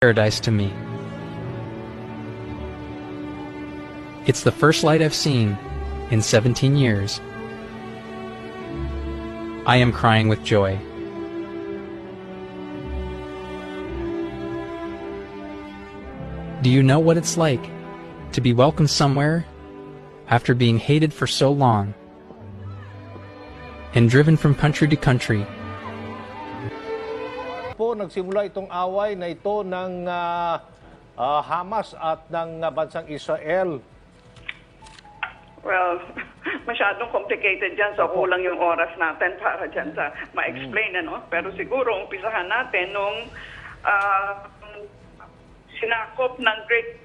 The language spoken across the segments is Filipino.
paradise to me. It's the first light I've seen in 17 years. I am crying with joy. Do you know what it's like to be welcomed somewhere after being hated for so long and driven from country to country? Po nagsimula itong away na ito ng Hamas at ng bansang Israel. Well, masyadong complicated dyan, so kulang yung oras natin para dyan sa ma-explain, ano? Pero siguro, umpisahan natin nung sinakop ng Great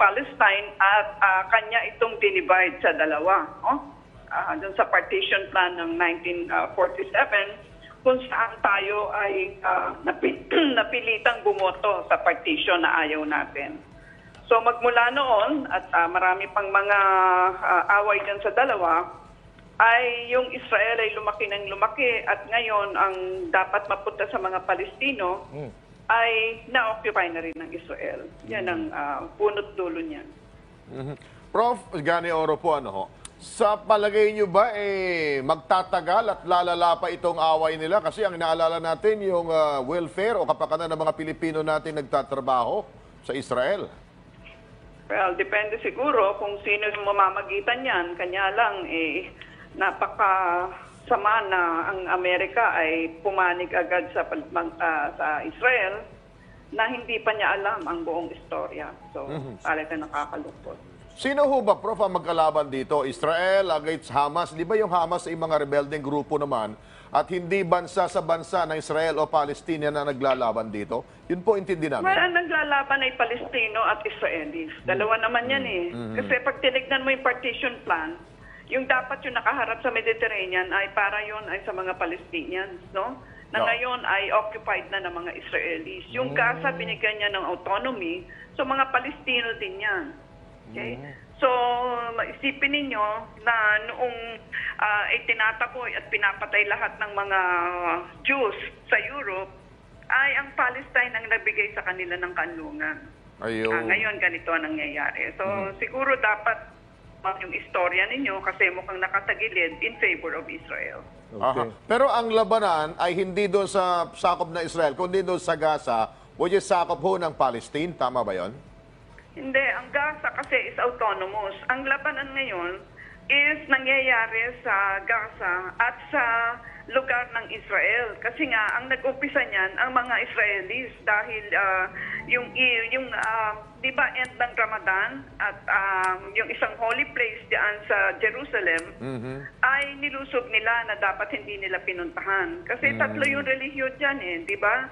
Palestine at kanya itong dinivide sa dalawa. Dun sa partition plan ng 1947, kung saan tayo ay napilitang bumoto sa partition na ayaw natin. So magmula noon at marami pang mga away dyan sa dalawa, ay yung Israel ay lumaki ng lumaki at ngayon ang dapat mapunta sa mga Palestino ay na-occupy na rin ng Israel. Yan ang punot dulo niyan. Prof. Gani Oro po, sa palagay nyo ba magtatagal at lalala pa itong away nila? Kasi ang inaalala natin yung welfare o kapakanan ng mga Pilipino natin nagtatrabaho sa Israel. Well, depende siguro kung sino yung mamamagitan yan. Kanya lang, napakasama na ang Amerika ay pumanig agad sa Israel na hindi pa niya alam ang buong istorya. So, talaga nakakalungkot. Sino ho ba, Prof, ang magkalaban dito? Israel against Hamas? Di ba yung Hamas ay mga rebelding grupo naman at hindi bansa sa bansa ng Israel o Palestina na naglalaban dito? Yun po intindi namin. Well, ang naglalaban ay Palestino at Israelis. Dalawa naman yan Kasi pag tinignan mo yung partition plan, yung dapat yung nakaharap sa Mediterranean ay para yun ay sa mga Palestinians, no? Na ngayon ay occupied na ng mga Israelis. Yung Gaza, binigyan niya ng autonomy, so mga Palestino din yan. Okay? So, maisipin ninyo na noong itinataboy at pinapatay lahat ng mga Jews sa Europe, ay ang Palestine ang nagbigay sa kanila ng kanlungan. Ngayon, ganito ang nangyayari. So, siguro dapat yung istorya ninyo kasi mukhang nakatagilid in favor of Israel. Okay. Pero ang labanan ay hindi doon sa sakop na Israel, kundi doon sa Gaza, which is sakop ho ng Palestine. Tama ba yon? Hindi, ang Gaza kasi is autonomous. Ang labanan ngayon is nangyayari sa Gaza at sa lugar ng Israel. Kasi nga, ang nag-umpisa niyan, ang mga Israelis dahil di ba, end ng Ramadan at yung isang holy place diyan sa Jerusalem ay nilusob nila na dapat hindi nila pinuntahan. Kasi tatlo yung relihiyon diyan di ba?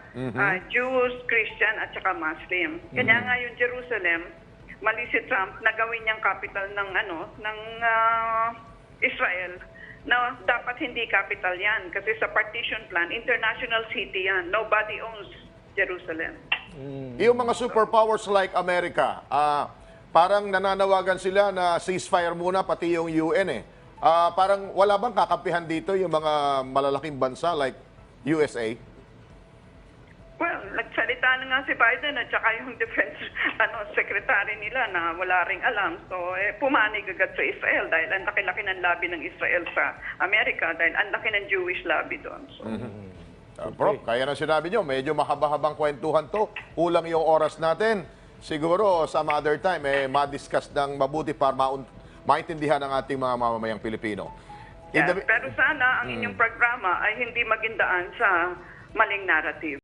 Jews, Christian at saka Muslim. Kanya nga yung Jerusalem, mali si Trump na gawin niyang capital ng Israel. Na dapat hindi capital yan kasi sa partition plan, international city yan. Nobody owns Jerusalem. Yung mga superpowers like America, parang nananawagan sila na ceasefire muna pati yung UN parang wala bang kakampihan dito yung mga malalaking bansa like USA? Well, nagsalita na nga si Biden at saka yung defense secretary nila na wala ring alam. So, pumanig agad sa Israel dahil ang laki-laki ng lobby ng Israel sa Amerika dahil ang laki ng Jewish lobby doon. So, Prof, kaya na sinabi nyo, medyo mahaba-habang kwentuhan to. Kulang yung oras natin. Siguro, some other time, ma-discuss ng mabuti para maintindihan ng ating mga mamamayang Pilipino. Pero sana ang inyong programa ay hindi magindaan sa maling narrative.